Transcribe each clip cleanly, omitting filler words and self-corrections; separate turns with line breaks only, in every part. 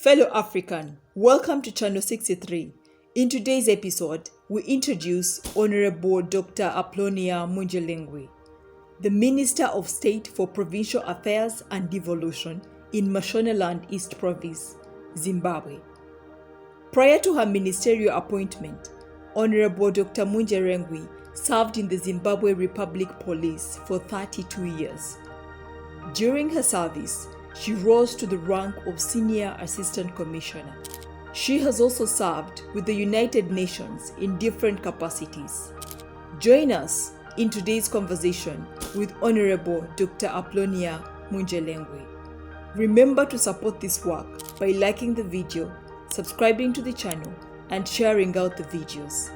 Fellow African, welcome to Channel 63. In today's episode, we introduce Honorable Dr. Aplonia Munzverengwi, the Minister of State for Provincial Affairs and Devolution in Mashonaland East Province, Zimbabwe. Prior to her ministerial appointment, Honorable Dr. Munzverengwi served in the Zimbabwe Republic Police for 32 years. During her service, she rose to the rank of Senior Assistant Commissioner. She has also served with the United Nations in different capacities. Join us in today's conversation with Honorable Dr. Aplonia Munzverengwi. Remember to support this work by liking the video, subscribing to the channel, and sharing out the videos.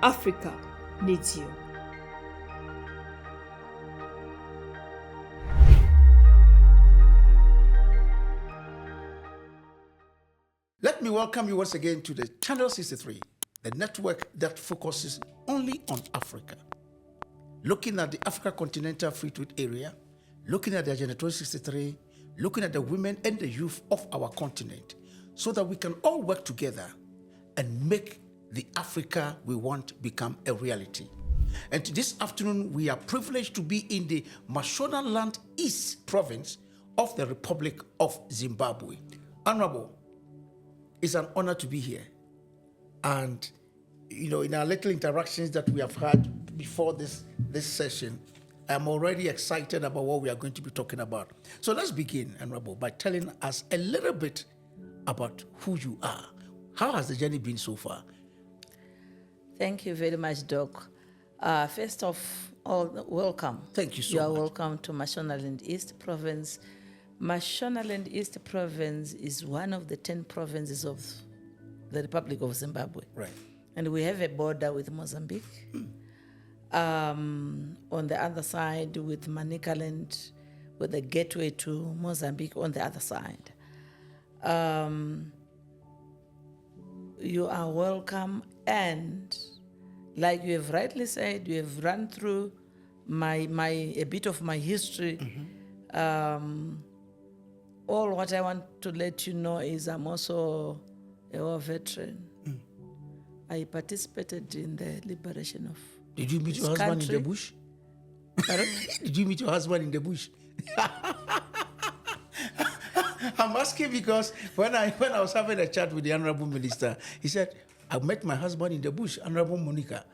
Africa needs you.
Let me welcome you once again to the Channel 63, the network that focuses only on Africa. Looking at the Africa Continental Free Trade Area, looking at the Agenda 2063, looking at the women and the youth of our continent, so that we can all work together and make the Africa we want become a reality. And this afternoon, we are privileged to be in the Mashonaland East Province of the Republic of Zimbabwe. Honorable, it's an honor to be here. And, in our little interactions that we have had before this session, I'm already excited about what we are going to be talking about. So let's begin, Honorable, by telling us a little bit about who you are. How has the journey been so far?
Thank you very much, Doc. First of all, welcome.
Thank you so
much.
You
are welcome to Mashonaland East Province. Mashonaland East Province is one of the 10 provinces of the Republic of Zimbabwe.
Right.
And we have a border with Mozambique. On the other side with Manicaland, with a gateway to Mozambique on the other side. You are welcome, and like you have rightly said, you have run through a bit of my history. All what I want to let you know is I'm also a war veteran. I participated in the liberation of
Did you meet your husband in the bush? Did you meet your husband in the bush? I'm asking because when I was having a chat with the Honorable Minister, he said, I met my husband in the bush, Honorable Monica.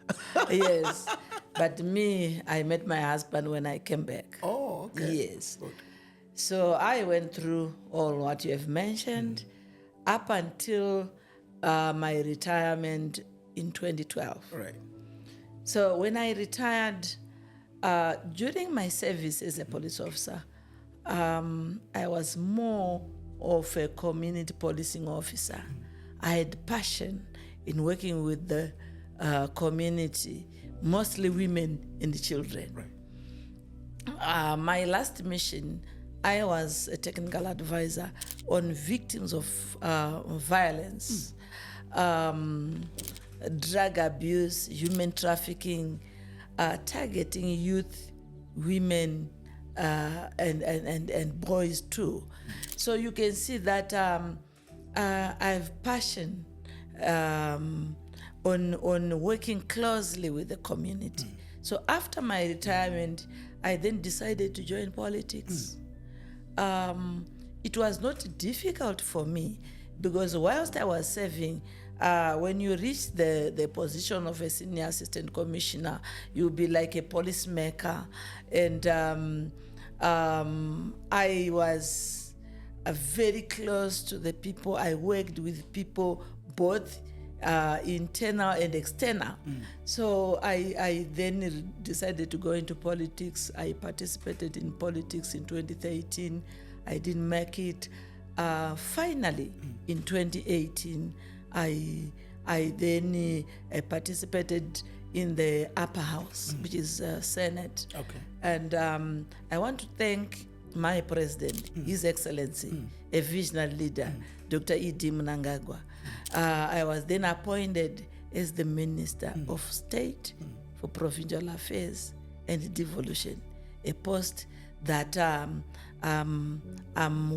Yes, but I met my husband when I came back.
Oh, okay.
Yes. Good. So I went through all what you have mentioned up until my retirement in 2012.
Right.
So when I retired, during my service as a police officer, I was more of a community policing officer. I had passion in working with the community, mostly women and children.
Right.
My last mission, I was a technical advisor on victims of violence, drug abuse, human trafficking, targeting youth, women, and boys too. So you can see that I have passion on working closely with the community. So after my retirement, I then decided to join politics. It was not difficult for me because whilst I was serving, when you reach the position of a senior assistant commissioner, you'll be like a policymaker. And I was very close to the people. I worked with people both internal and external. So I then decided to go into politics. I participated in politics in 2013. I didn't make it. Finally, in 2018, I then participated in the upper house, which is Senate.
Okay.
And I want to thank my president, His Excellency, a visionary leader, Dr. E.D. Mnangagwa. I was then appointed as the Minister of State for Provincial Affairs and Devolution, a post that I'm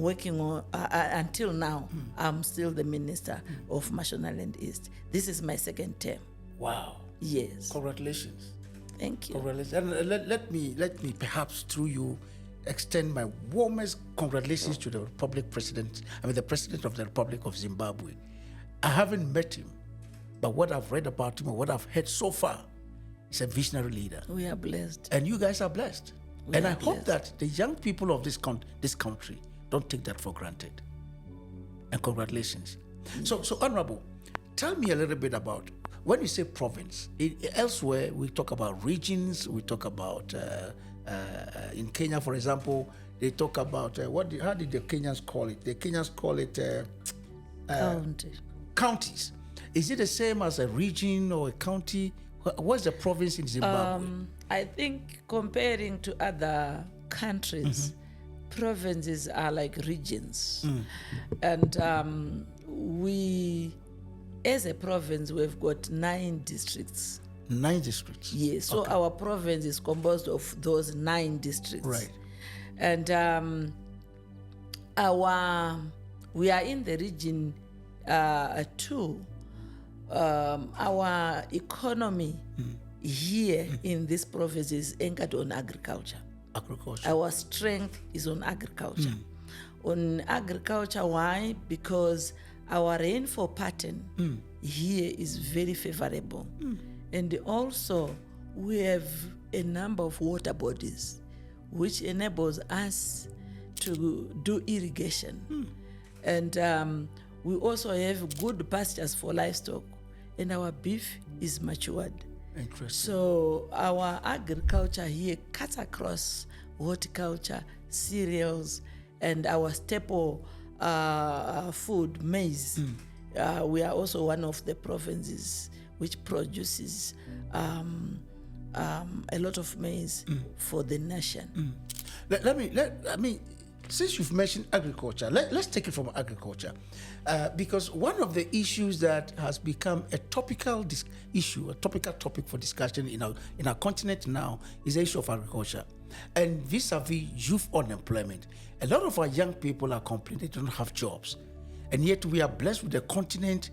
working on until now. I'm still the Minister of Mashonaland East. This is my second term.
Wow.
Yes.
Congratulations.
Thank you.
Congratulations. And let me perhaps through you extend my warmest congratulations to the the President of the Republic of Zimbabwe. I haven't met him, but what I've read about him or what I've heard so far, he's a visionary leader.
We are blessed.
And you guys are blessed.
We
and
are
I hope
blessed.
that the young people of this country don't take that for granted. And congratulations. So Honorable, tell me a little bit about, when you say province, elsewhere we talk about regions, we talk about, in Kenya, for example, they talk about, how did the Kenyans call it? The Kenyans call it
County.
Counties. Is it the same as a region or a county? What's the province in Zimbabwe?
I think comparing to other countries, provinces are like regions. And we, as a province, we've got 9 districts.
9 districts?
Yes, so our province is composed of those 9 districts.
Right.
And we are in the region 2. Our economy here in this province is anchored on agriculture. Our strength is on agriculture. On agriculture, why? Because our rainfall pattern here is very favorable. And also, we have a number of water bodies which enables us to do irrigation. And we also have good pastures for livestock, and our beef is matured.
Interesting.
So our agriculture here cuts across horticulture, cereals, and our staple food, maize. We are also one of the provinces which produces a lot of maize for the nation.
Let me, since you've mentioned agriculture, let's take it from agriculture, because one of the issues that has become a topical issue, a topical topic for discussion in our continent now is the issue of agriculture. And vis-a-vis youth unemployment, a lot of our young people are complaining they don't have jobs. And yet we are blessed with a continent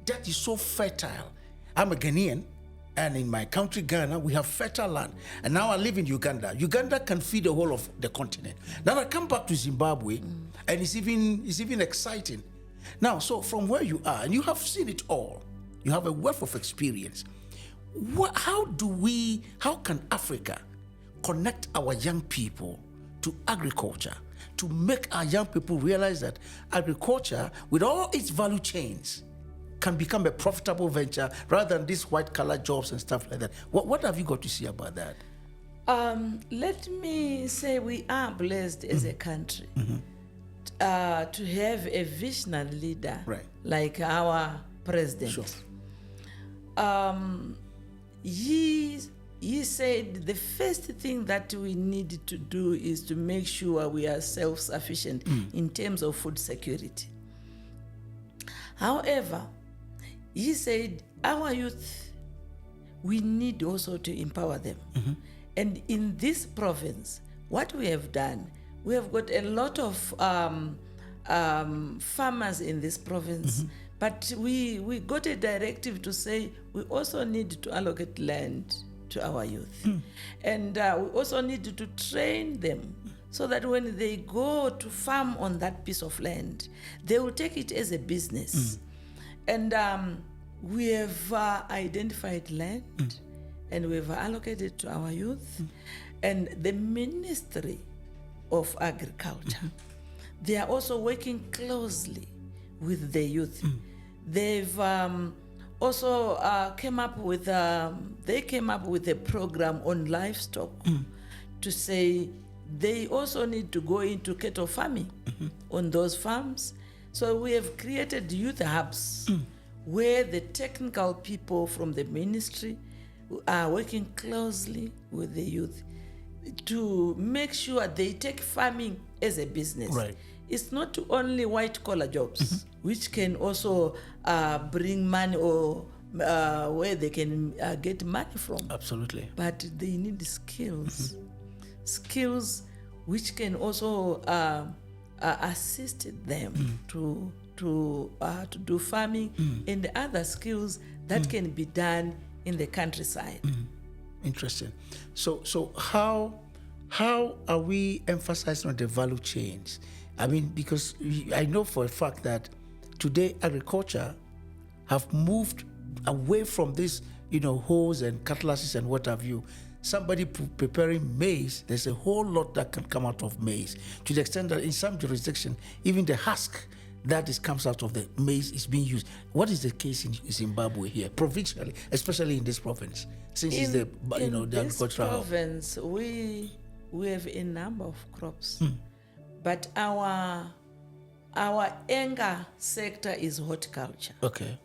that is so fertile. I'm a Ghanaian, and in my country, Ghana, we have fertile land. And now I live in Uganda. Uganda can feed the whole of the continent. Now I come back to Zimbabwe, and it's even exciting. Now, so from where you are, and you have seen it all, you have a wealth of experience. How can Africa connect our young people to agriculture, to make our young people realize that agriculture, with all its value chains, can become a profitable venture rather than these white-collar jobs and stuff like that? What have you got to say about that?
Let me say we are blessed as a country to have a visionary leader like our president.
Sure.
He said the first thing that we need to do is to make sure we are self-sufficient in terms of food security. However, he said our youth, we need also to empower them. And in this province, what we have done, we have got a lot of farmers in this province, but we got a directive to say we also need to allocate land to our youth. And we also need to train them so that when they go to farm on that piece of land, they will take it as a business. And we have identified land and we have allocated to our youth. And the Ministry of Agriculture, they are also working closely with the youth. They've also came up with a program on livestock to say they also need to go into cattle farming on those farms. So we have created youth hubs where the technical people from the ministry are working closely with the youth to make sure they take farming as a business.
Right.
It's not only white-collar jobs, which can also bring money or where they can get money from.
Absolutely.
But they need skills. Skills which can also assist them to do farming and the other skills that can be done in the countryside.
Interesting. So how are we emphasizing on the value chains? I mean, because I know for a fact that today agriculture have moved away from this, hoes and cutlasses and what have you. Somebody preparing maize, there's a whole lot that can come out of maize, to the extent that in some jurisdiction, even the husk comes out of the maize is being used. What is the case in Zimbabwe here, provincially, especially in this province, since it's the agricultural
province? We have a number of crops, but our anchor sector is horticulture.
Okay.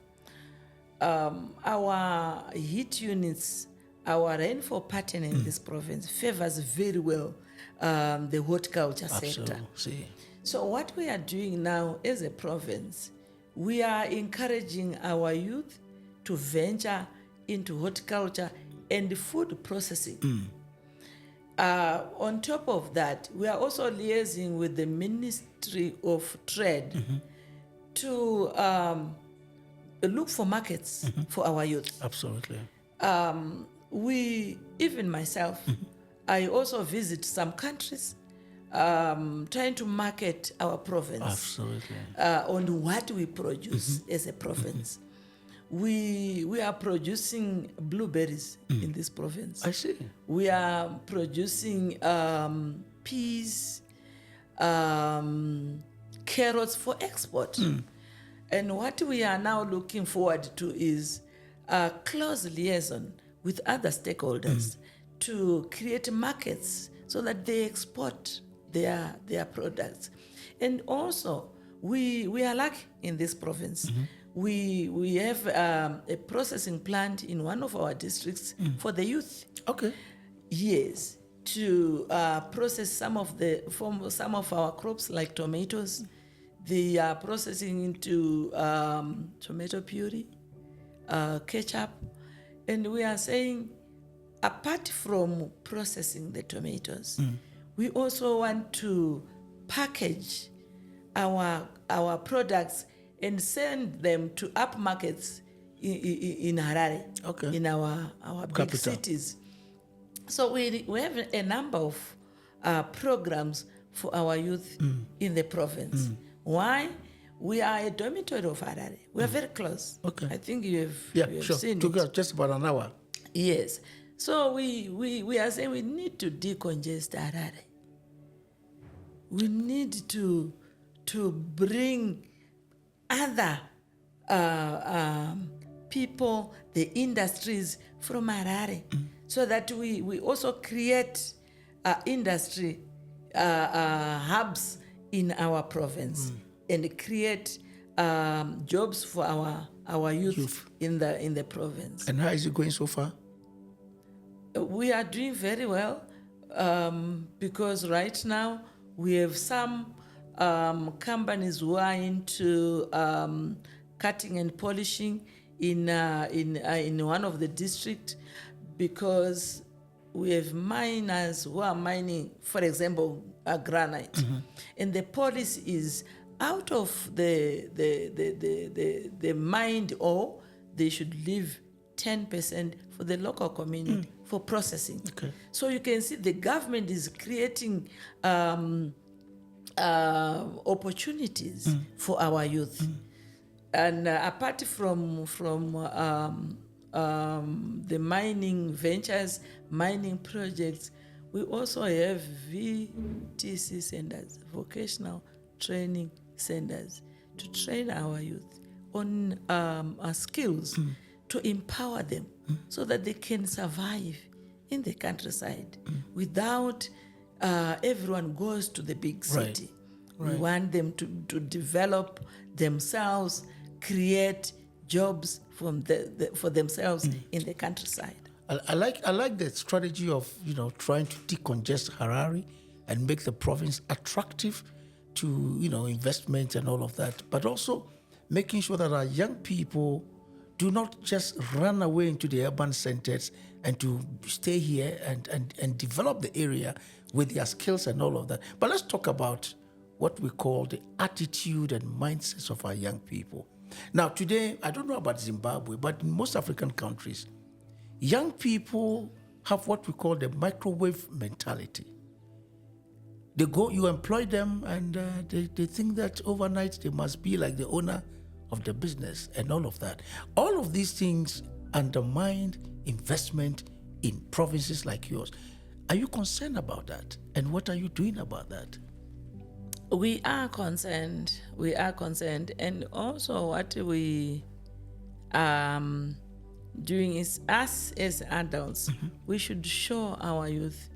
Our heat units, our rainfall pattern in this province favors very well the horticulture sector.
See.
So what we are doing now as a province, we are encouraging our youth to venture into horticulture and food processing. On top of that, we are also liaising with the Ministry of Trade to look for markets for our youth.
Absolutely.
Even myself, I also visit some countries trying to market our province.
Absolutely.
On what we produce as a province. We are producing blueberries in this province.
I see.
We are producing peas, carrots for export. And what we are now looking forward to is a close liaison with other stakeholders to create markets so that they export their products. And also, we are lucky in this province. We have a processing plant in one of our districts for the youth.
Okay.
Yes, to process some of our crops like tomatoes. They are processing into tomato puree, ketchup, and we are saying, apart from processing the tomatoes, we also want to package our products and send them to up markets in Harare, in our big cities. So we have a number of programs for our youth in the province. Why? We are a dormitory of Harare. We are very close.
Okay.
I think you have seen it.
Just about an hour.
Yes. So we are saying we need to decongest Harare. We need to bring other people, the industries from Harare, so that we also create industry hubs in our province and create jobs for our youth in the province.
And how is it going so far?
We are doing very well because right now we have some companies who are into cutting and polishing in one of the districts, because we have miners who are mining, for example, granite, and the policy is out of the mined ore, they should leave 10% for the local community for processing.
Okay.
So you can see the government is creating opportunities for our youth. And apart from the mining ventures, mining projects, we also have VTC centers, vocational training centers, to train our youth on our skills, to empower them so that they can survive in the countryside without everyone goes to the big city. Right. We want them to develop themselves, create jobs for themselves in the countryside.
I like the strategy of trying to decongest Harare and make the province attractive to investment and all of that, but also making sure that our young people do not just run away into the urban centers and to stay here and develop the area with their skills and all of that. But let's talk about what we call the attitude and mindsets of our young people. Now, today, I don't know about Zimbabwe, but in most African countries, young people have what we call the microwave mentality. They go, you employ them, and they think that overnight they must be like the owner of the business and all of that. All of these things undermine investment in provinces like yours. Are you concerned about that? And what are you doing about that?
We are concerned. And also what we doing is, us as adults, we should show our youth,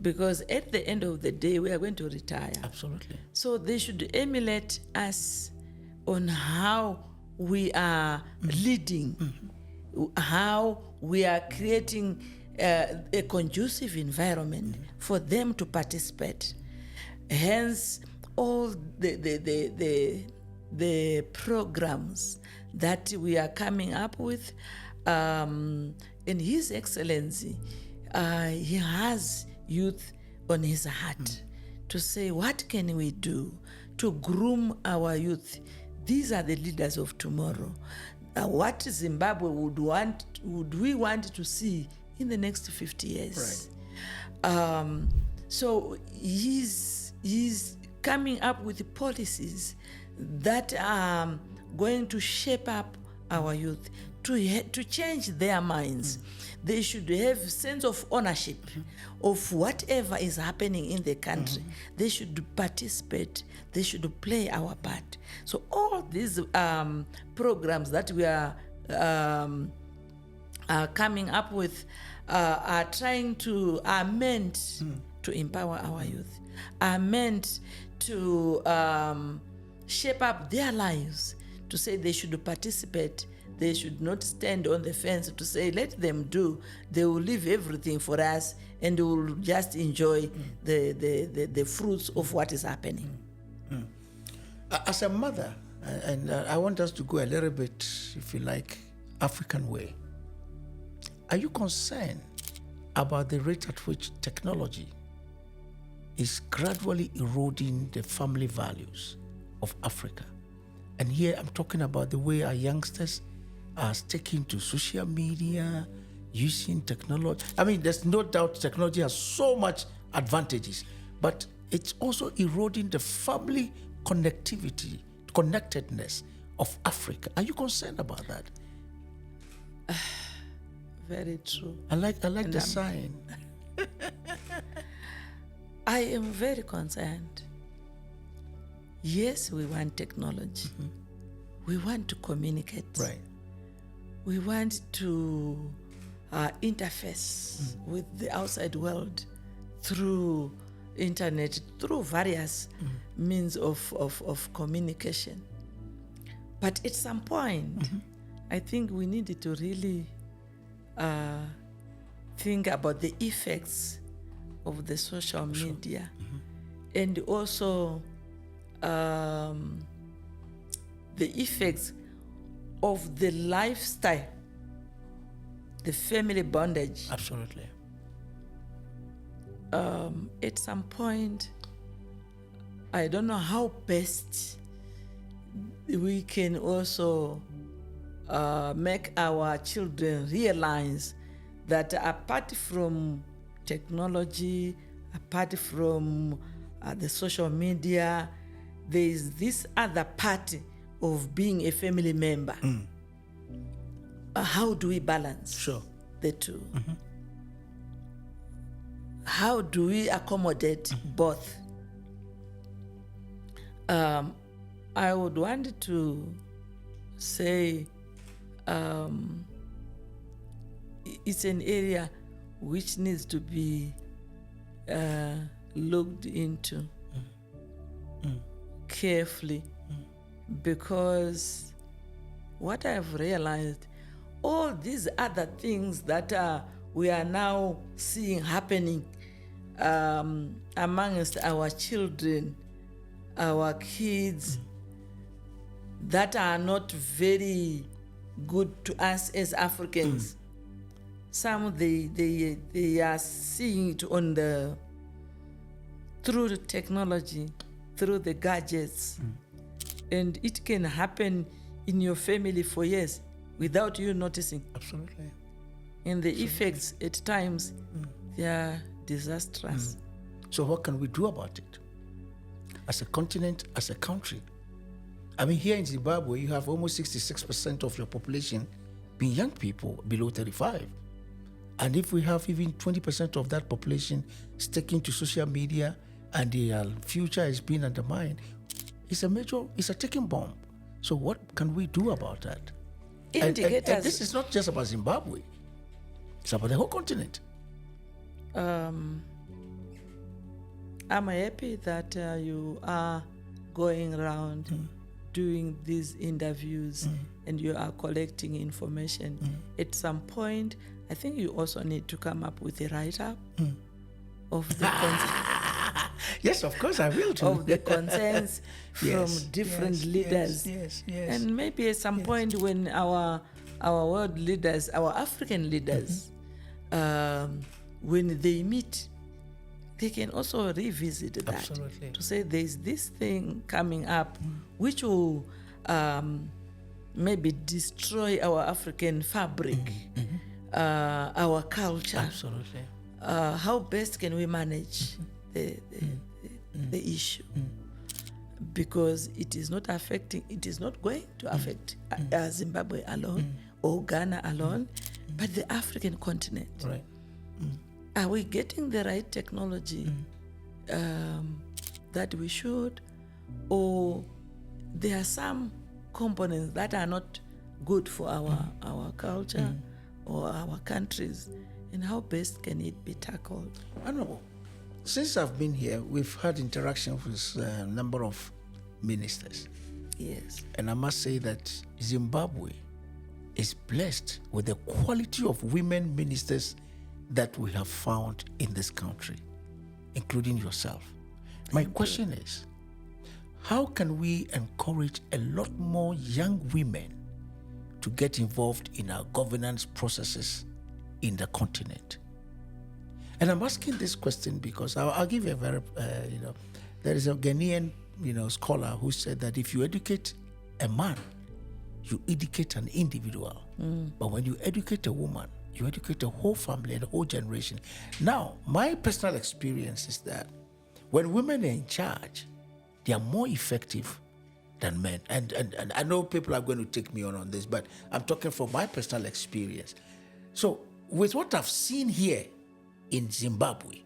because at the end of the day, we are going to retire.
Absolutely.
So they should emulate us on how we are leading, how we are creating a conducive environment for them to participate. Hence, all the programs that we are coming up with, and His Excellency, he has youth on his heart to say, what can we do to groom our youth? These are the leaders of tomorrow. What Zimbabwe would we want to see in the next 50 years? Right. So he's coming up with policies that are going to shape up our youth, to change their minds. They should have a sense of ownership of whatever is happening in the country. They should participate. They should play our part. So all these programs that we are coming up with are trying to, are meant to empower our youth, are meant to shape up their lives, to say they should participate. They should not stand on the fence to say, let them do. They will leave everything for us, and we will just enjoy the fruits of what is happening.
As a mother, and I want us to go a little bit, if you like, African way. Are you concerned about the rate at which technology is gradually eroding the family values of Africa? And here I'm talking about the way our youngsters are sticking to social media, using technology. I mean, there's no doubt technology has so much advantages, but it's also eroding the family connectedness of Africa. Are you concerned about that?
Very true.
I like the sign.
I am very concerned. Yes, we want technology. We want to communicate.
Right.
We want to interface with the outside world through internet, through various means of communication. But at some point, I think we needed to really think about the effects of the social media, and also the effects of the lifestyle, the family bondage.
Absolutely.
At some point, I don't know how best we can also make our children realize that apart from technology, apart from the social media, there is this other part of being a family member. How do we balance the two? How do we accommodate both? I would want to say it's an area which needs to be looked into carefully, because what I've realized, all these other things that we are now seeing happening amongst our children, our kids, that are not very good to us as Africans. Some they are seeing it on the through the technology, through the gadgets. And it can happen in your family for years without you noticing.
Absolutely.
And the effects at times, they are disastrous.
So what can we do about it? As a continent, as a country? I mean, here in Zimbabwe, you have almost 66% of your population being young people below 35. And if we have even 20% of that population sticking to social media and their future is being undermined, it's a ticking bomb. So what can we do about that? And this is not just about Zimbabwe. It's about the whole continent.
I'm happy that you are going around doing these interviews and you are collecting information. At some point, I think you also need to come up with a write-up of the
yes, of course I will too.
Of the concerns from different leaders.
Yes.
And maybe at some point when our world leaders, our African leaders, when they meet, they can also revisit that.
Absolutely.
To say there's this thing coming up which will maybe destroy our African fabric, our culture.
Absolutely.
How best can we manage the issue? Because it is not going to affect Zimbabwe alone or Ghana alone, but the African continent.
Right.
Are we getting the right technology that we should, or there are some components that are not good for our culture or our countries, and how best can it be tackled?
Honorable, since I've been here, we've had interaction with a number of ministers.
Yes.
And I must say that Zimbabwe is blessed with the quality of women ministers that we have found in this country, including yourself. My question is, how can we encourage a lot more young women to get involved in our governance processes in the continent? And I'm asking this question because I'll give you a very, there is a Ghanaian, scholar who said that if you educate a man, you educate an individual. But when you educate a woman, you educate a whole family and a whole generation. Now, my personal experience is that when women are in charge, they are more effective than men. And I know people are going to take me on this, but I'm talking from my personal experience. So with what I've seen here in Zimbabwe,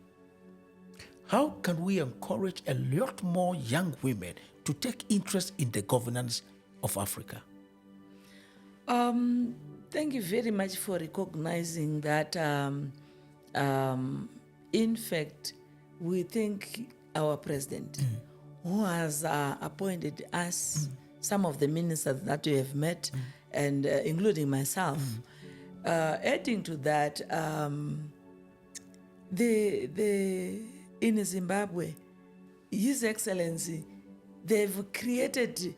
how can we encourage a lot more young women to take interest in the governance of Africa?
Thank you very much for recognizing that. In fact, we think our president, who has appointed us, some of the ministers that you have met, and including myself, adding to that, in Zimbabwe, His Excellency, they've created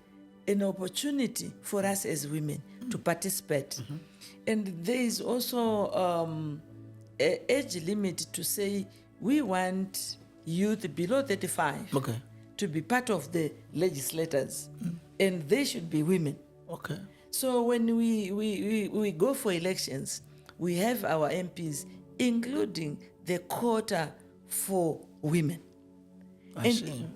an opportunity for us as women to participate. And there is also an age limit to say we want youth below 35 to be part of the legislators, and they should be women.
Okay.
So when we go for elections, we have our MPs, including the quota for women.
I see.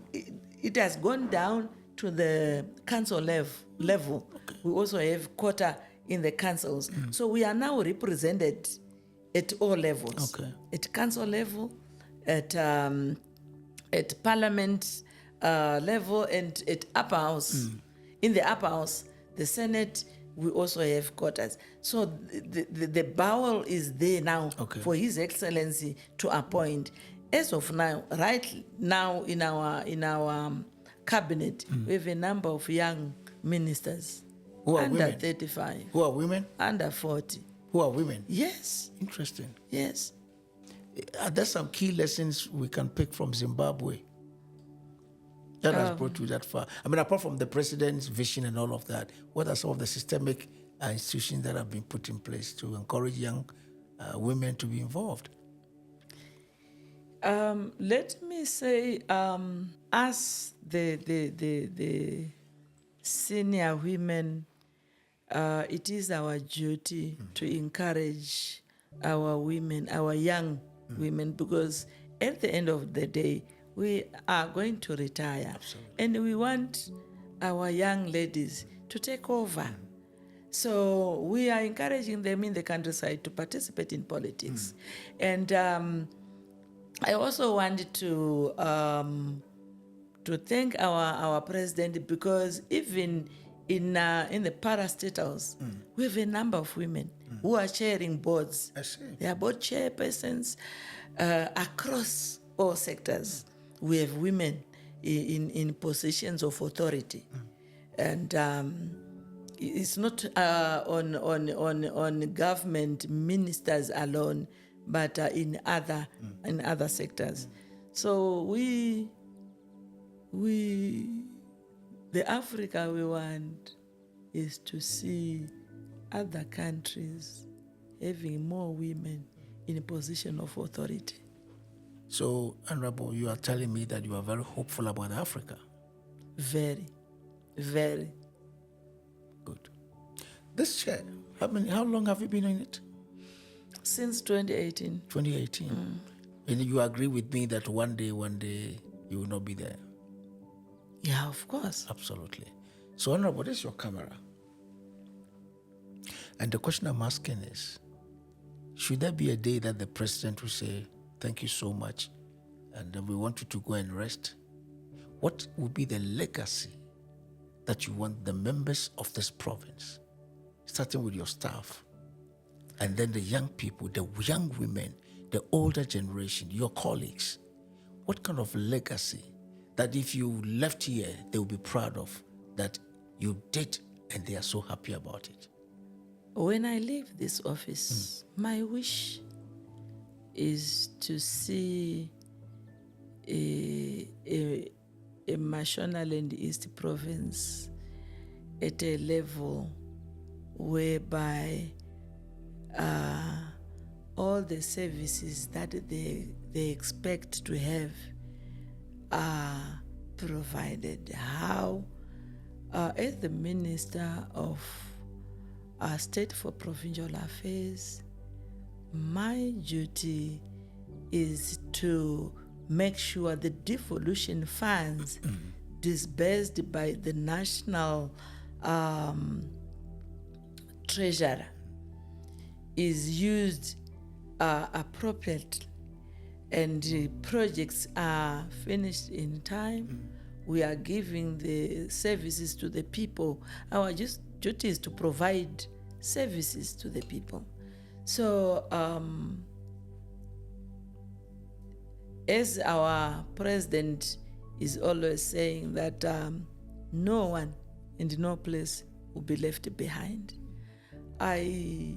It has gone down to the council level. We also have quota in the councils. So we are now represented at all levels. At council level, at parliament level, and at upper house. In the upper house, the Senate, we also have quotas. So the bowel is there now for His Excellency to appoint. As of now, right now in our cabinet, we have a number of young ministers
who are
under
women.
35.
Who are women?
Under 40.
Who are women?
Yes.
Interesting.
Yes.
Are there some key lessons we can pick from Zimbabwe that has brought you that far? I mean, apart from the president's vision and all of that, what are some of the systemic institutions that have been put in place to encourage young women to be involved?
Let me say, as the senior women, it is our duty to encourage our women, our young women, because at the end of the day, we are going to retire.
Absolutely.
And we want our young ladies to take over. So we are encouraging them in the countryside to participate in politics. And I also wanted to thank our president, because even in the parastatals, we have a number of women who are chairing boards.
I see.
They are board chairpersons across all sectors. We have women in positions of authority, and it's not on government ministers alone, but in other sectors. So the Africa we want is to see other countries having more women in a position of authority.
So, Honorable, you are telling me that you are very hopeful about Africa.
Very, very.
Good. This chair, how long have you been in it?
Since 2018.
2018. And you agree with me that one day you will not be there?
Yeah, of course.
Absolutely. So, Honorable, this is your camera. And the question I'm asking is, should there be a day that the president will say, thank you so much, and we want you to go and rest? What will be the legacy that you want the members of this province, starting with your staff, and then the young people, the young women, the older generation, your colleagues, what kind of legacy that if you left here, they will be proud of, that you did, and they are so happy about it?
When I leave this office, my wish is to see a Mashonaland East province at a level whereby all the services that they expect to have are provided. How, as the Minister of State for Provincial Affairs, my duty is to make sure the devolution funds disbursed by the national treasurer is used appropriately, and projects are finished in time. We are giving the services to the people. Our duty is to provide services to the people. So, as our president is always saying that no one and no place will be left behind, I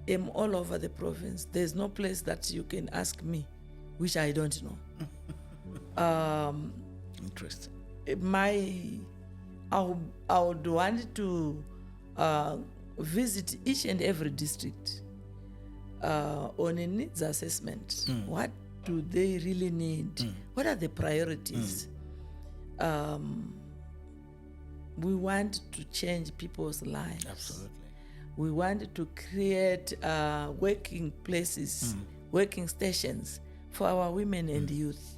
am all over the province. There's no place that you can ask me which I don't know.
Interesting.
I would want to visit each and every district on a needs assessment. What do they really need? What are the priorities? We want to change people's lives.
Absolutely.
We want to create working places, working stations for our women and youth.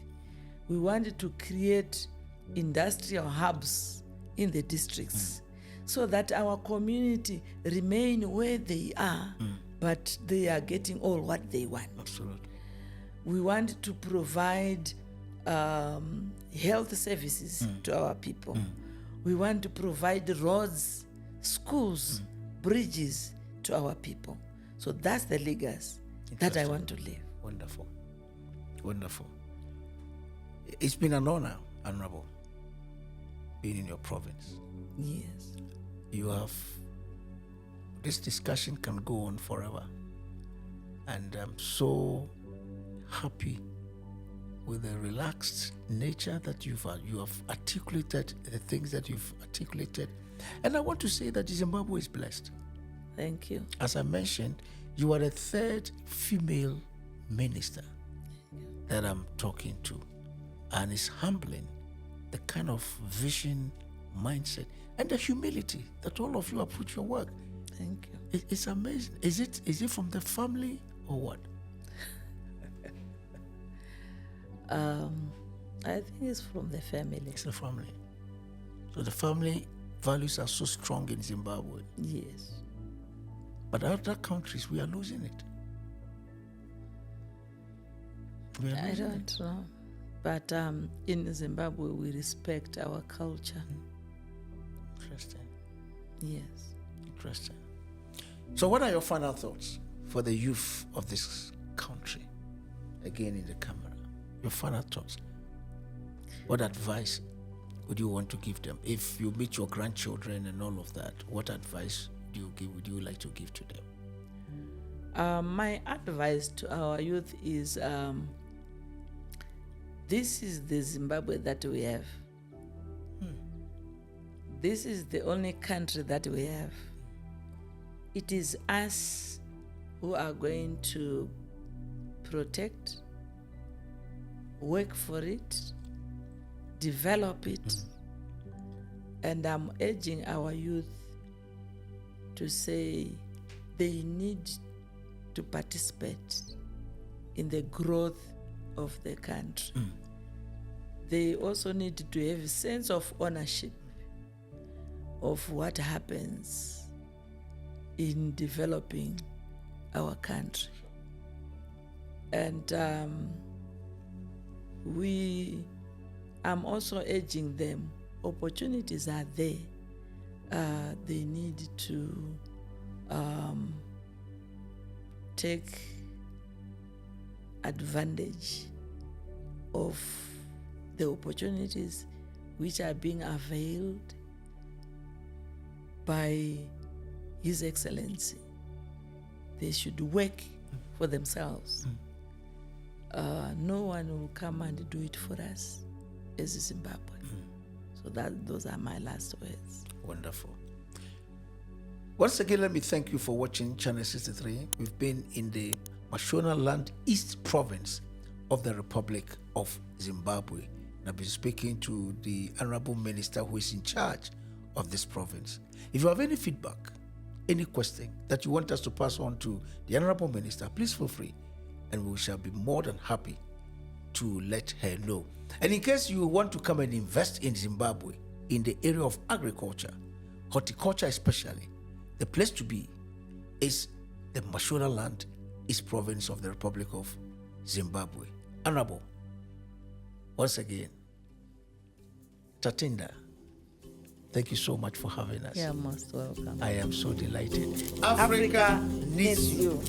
We want to create industrial hubs in the districts so that our community remain where they are, but they are getting all what they want.
Absolutely.
We want to provide health services to our people. We want to provide roads, schools, bridges to our people. So that's the legacy that I want to leave.
Wonderful. Wonderful. It's been an honor, Honorable, being in your province.
Yes.
This discussion can go on forever. And I'm so happy with the relaxed nature that you have articulated, the things that you've articulated. And I want to say that Zimbabwe is blessed.
Thank you.
As I mentioned, you are the third female minister.
Thank you.
that I'm talking to. And it's humbling, the kind of vision, mindset, and the humility that all of you have put your work.
Thank you.
It's amazing. Is it from the family or what?
I think it's from the family.
It's the family. So the family values are so strong in Zimbabwe.
Yes.
But other countries, we are losing it.
I don't know. But in Zimbabwe, we respect our culture.
Interesting.
Yes.
Interesting. So what are your final thoughts for the youth of this country? Again, in the camera. Your final thoughts. What advice would you want to give them? If you meet your grandchildren and all of that, what advice would you like to give to them?
My advice to our youth is this is the Zimbabwe that we have. This is the only country that we have. It is us who are going to protect, work for it, develop it, and I'm urging our youth to say they need to participate in the growth of the country. They also need to have a sense of ownership of what happens in developing our country. And I'm also urging them, opportunities are there. They need to take advantage of the opportunities which are being availed by His Excellency. They should work for themselves. No one will come and do it for us as Zimbabwe. So those are my last words.
Wonderful. Once again, let me thank you for watching Channel 63. We've been in the Mashonaland East Province of the Republic of Zimbabwe. And I've been speaking to the Honorable Minister who is in charge of this province. If you have any feedback, any question that you want us to pass on to the Honorable Minister, please feel free, and we shall be more than happy to let her know. And in case you want to come and invest in Zimbabwe in the area of agriculture, horticulture especially, the place to be is the Mashonaland East Province of the Republic of Zimbabwe. Honorable, once again, Tatinda, thank you so much for having us.
You're most welcome.
I am so delighted.
Africa needs you.